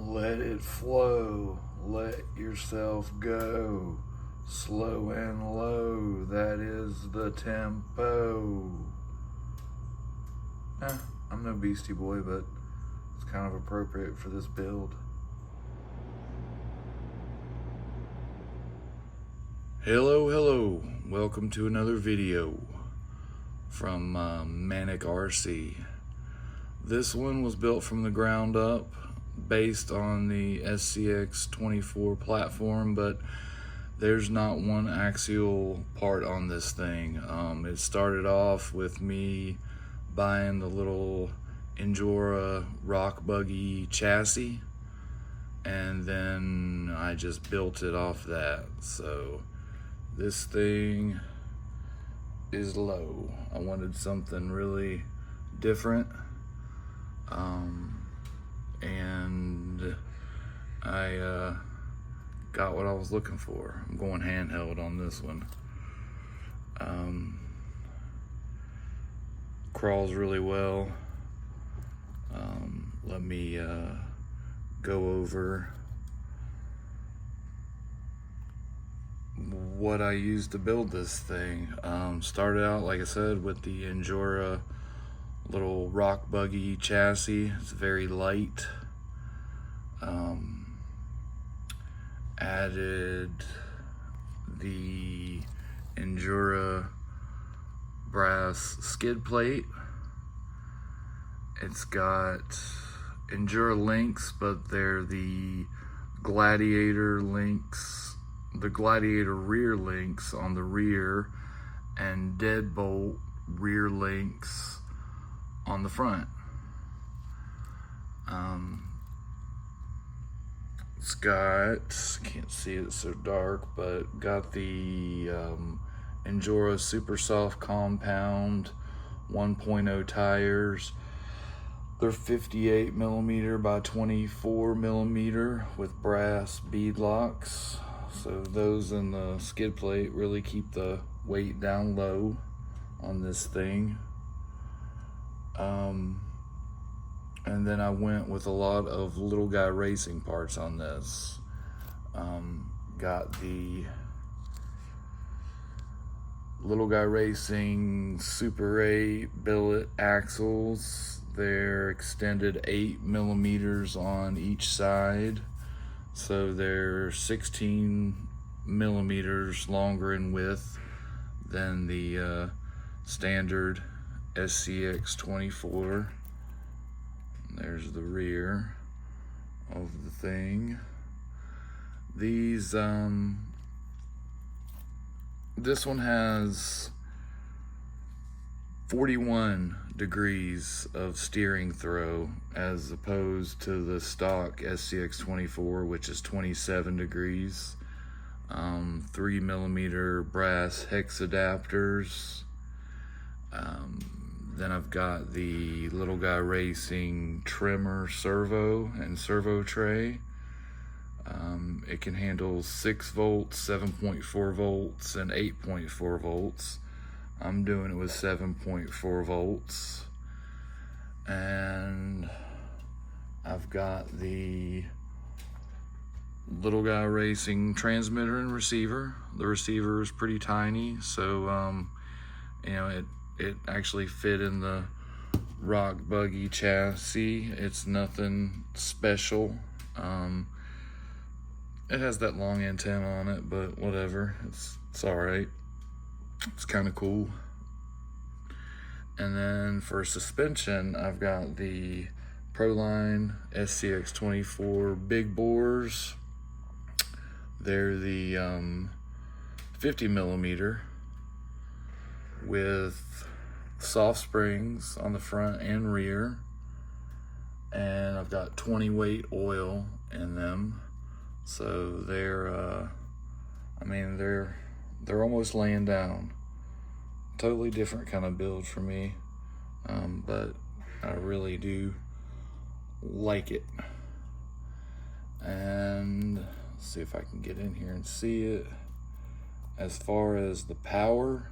Let it flow, let yourself go, slow and low, that is the tempo. I'm no Beastie Boy, but it's kind of appropriate for this build. Hello, welcome to another video from Manic RC. This one was built from the ground up, based on the SCX24 platform, but there's not one axial part on this thing. It started off with me buying the little Injora rock buggy chassis, and then I just built it off that. So this thing is low. I wanted something really different, and I got what I was looking for. I'm going handheld on this one. Crawls really well. Let me go over what I used to build this thing. Started out, like I said, with the Injora little rock buggy chassis. It's very light. Added the Injora brass skid plate. It's got Injora links, but they're the Gladiator links, the Gladiator rear links on the rear, and deadbolt rear links on the front. It's got, can't see it, it's so dark, but got the Injora Super Soft Compound 1.0 tires. They're 58 millimeter by 24 millimeter with brass bead locks. So those in the skid plate really keep the weight down low on this thing. And then I went with a lot of little guy racing parts on this. Got the little guy racing Super 8 billet axles. They're extended 8 millimeters on each side, so they're 16 millimeters longer in width than the standard SCX24. There's the rear of the thing. These this one has 41 degrees of steering throw as opposed to the stock SCX24, which is 27 degrees. 3 millimeter brass hex adapters. Then I've got the little guy racing trimmer servo and servo tray. It can handle 6 volts, 7.4 volts, and 8.4 volts. I'm doing it with 7.4 volts. And I've got the little guy racing transmitter and receiver. The receiver is pretty tiny, so you know, it actually fit in the rock buggy chassis. It's nothing special. It has that long antenna on it, but whatever, it's all right. It's kind of cool. And then for suspension, I've got the Proline SCX24 big bores. They're the 50 millimeter with soft springs on the front and rear, and I've got 20 weight oil in them, so they're I mean, they're almost laying down. Totally different kind of build for me, but I really do like it. And let's see if I can get in here and see it. As far as the power,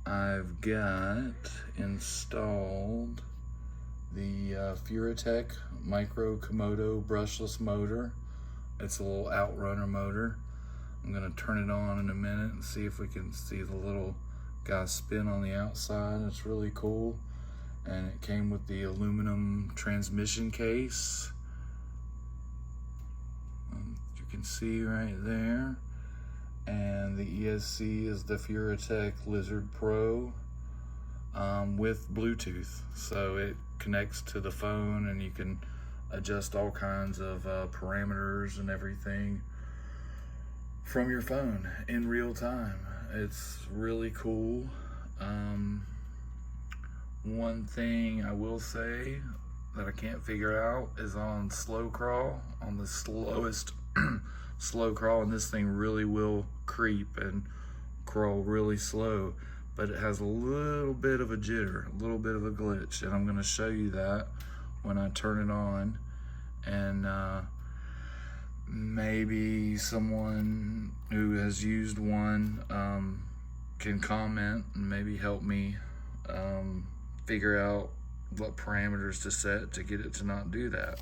I've got installed the Furatech Micro Komodo brushless motor. It's a little outrunner motor. I'm gonna turn it on in a minute and see if we can see the little guy spin on the outside. It's really cool. And it came with the aluminum transmission case. You can see right there. And the ESC is the Furatech Lizard Pro with Bluetooth. So it connects to the phone and you can adjust all kinds of parameters and everything from your phone in real time. It's really cool. One thing I will say that I can't figure out is on slow crawl, on the slowest slow crawl, and this thing really will creep and crawl really slow, but it has a little bit of a jitter, a little bit of a glitch, and I'm going to show you that when I turn it on. And maybe someone who has used one can comment and maybe help me figure out what parameters to set to get it to not do that.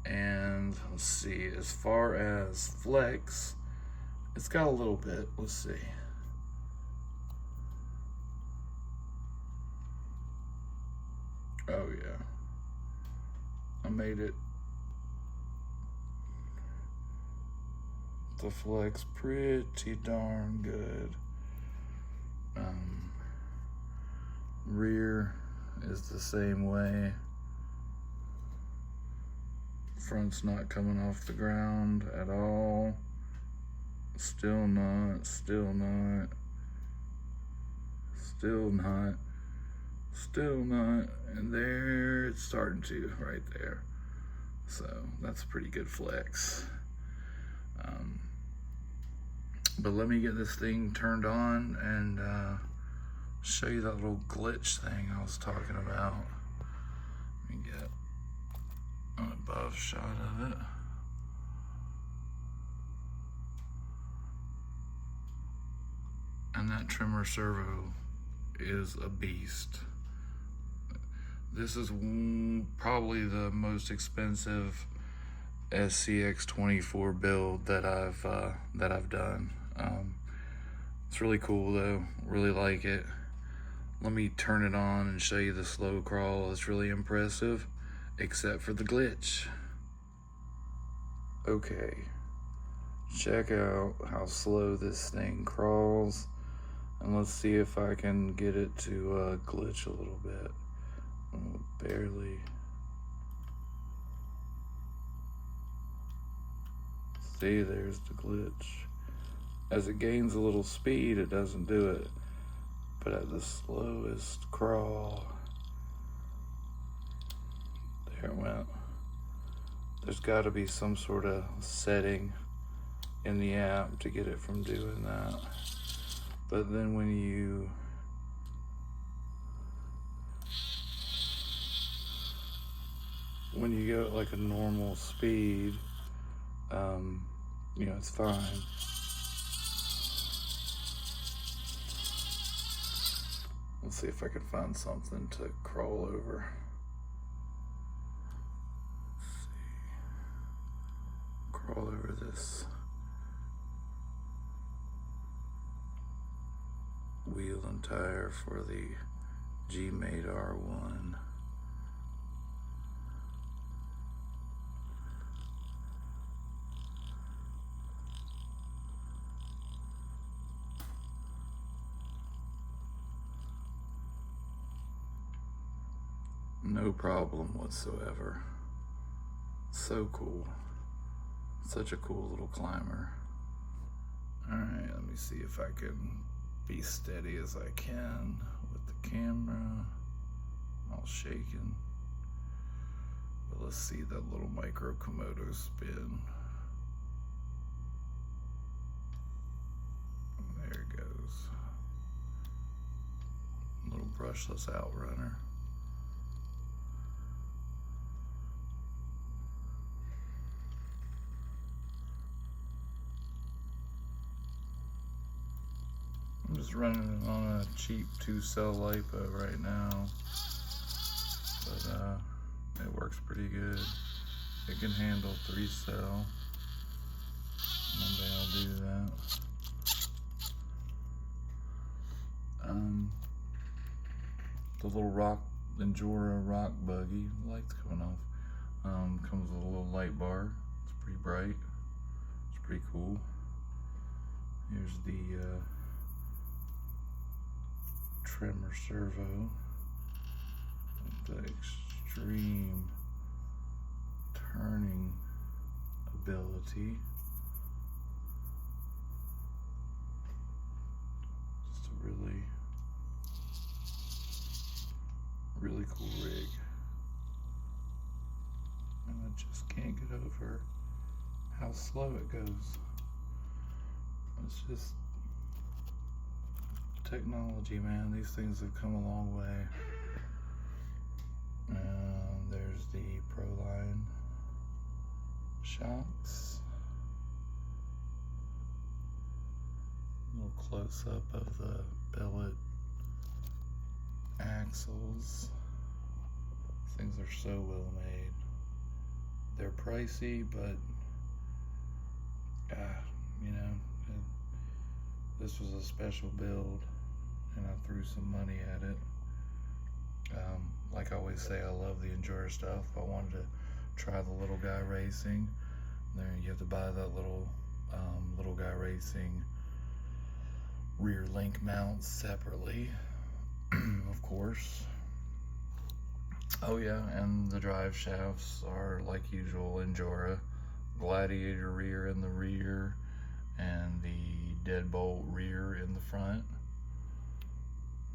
And let's see, as far as flex, it's got a little bit. Let's see. Oh yeah, I made it the flex pretty darn good. Rear is the same way. Front's not coming off the ground at all. Still not, still not, still not, still not, and there it's starting to, right there. So that's a pretty good flex. But let me get this thing turned on and show you that little glitch thing I was talking about. Let me get an above shot of it. And that trimmer servo is a beast. This is probably the most expensive SCX24 build that I've done. It's really cool though, really like it. Let me turn it on and show you the slow crawl. It's really impressive, except for the glitch. Okay, check out how slow this thing crawls, and let's see if I can get it to glitch a little bit. Barely. See, there's the glitch. As it gains a little speed, it doesn't do it. But at the slowest crawl, there it went. There's got to be some sort of setting in the app to get it from doing that. But then when you go at like a normal speed, you know, it's fine. Let's see if I can find something to crawl over. Let's see. Crawl over this wheel and tire for the G-Mate R1. No problem whatsoever. So cool. Such a cool little climber. Alright, let me see if I can be steady as I can with the camera. All shaking. But let's see that little micro Komodo spin. And there it goes. Little brushless outrunner. I'm just running it on a cheap 2-cell LiPo right now. but it works pretty good. It can handle 3 cell. One day I'll do that. The little Injora rock buggy, light's coming off. Comes with a little light bar. It's pretty bright. It's pretty cool. Here's the trimmer servo with the extreme turning ability. Just a really cool rig. And I just can't get over how slow it goes. It's just technology, man. These things have come a long way. And there's the Proline shocks. A little close up of the billet axles. Things are so well made. They're pricey, but you know, this was a special build, and I threw some money at it. Like I always say, I love the Injora stuff. I wanted to try the little guy racing. There, you have to buy that little guy racing rear link mounts separately, of course. Oh yeah, and the drive shafts are like usual Injora. Gladiator rear in the rear, and the deadbolt rear in the front.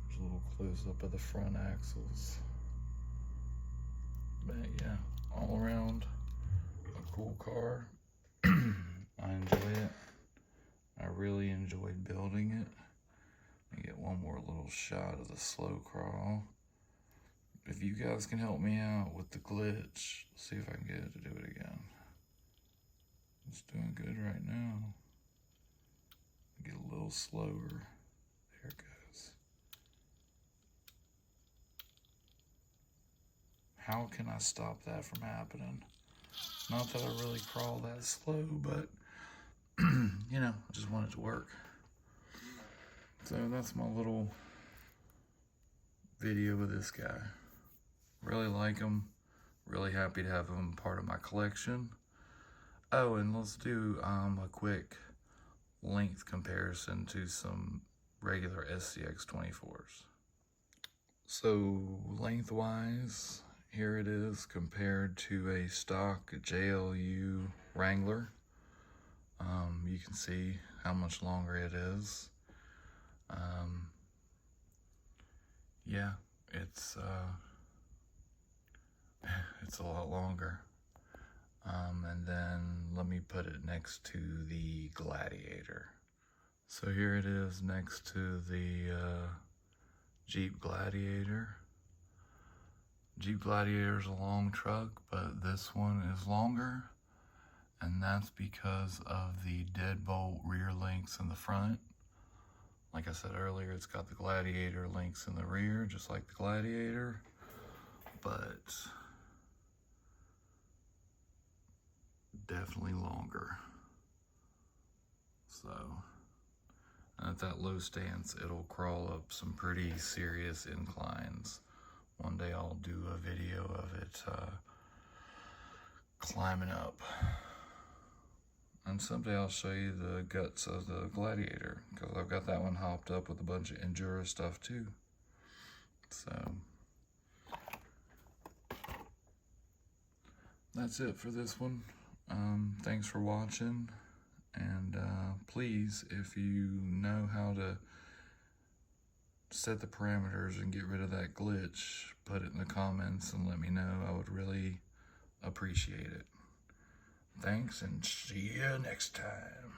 There's a little close up of the front axles. But yeah, all around a cool car. I enjoy it. I really enjoyed building it. Let me get one more little shot of the slow crawl. If you guys can help me out with the glitch, see if I can get it to do it again. It's doing good right now. Get a little slower. There it goes. How can I stop that from happening? Not that I really crawl that slow, but you know, I just want it to work. So that's my little video with this guy. Really like him. Really happy to have him part of my collection. Oh, and let's do a quick length comparison to some regular SCX24s. So lengthwise, here it is compared to a stock JLU Wrangler. You can see how much longer it is. Yeah, it's a lot longer. And then let me put it next to the Gladiator. So here it is next to the Jeep Gladiator. Jeep Gladiator is a long truck, but this one is longer, and that's because of the deadbolt rear links in the front. Like I said earlier, it's got the Gladiator links in the rear, just like the Gladiator, but definitely longer. So, and at that low stance, it'll crawl up some pretty serious inclines. One day I'll do a video of it climbing up. And someday I'll show you the guts of the Gladiator, because I've got that one hopped up with a bunch of Injora stuff too. So that's it for this one. Thanks for watching, and please, if you know how to set the parameters and get rid of that glitch, put it in the comments and let me know. I would really appreciate it. Thanks, and see you next time.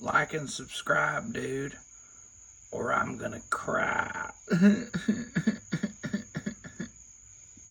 Like and subscribe, dude, or I'm gonna cry.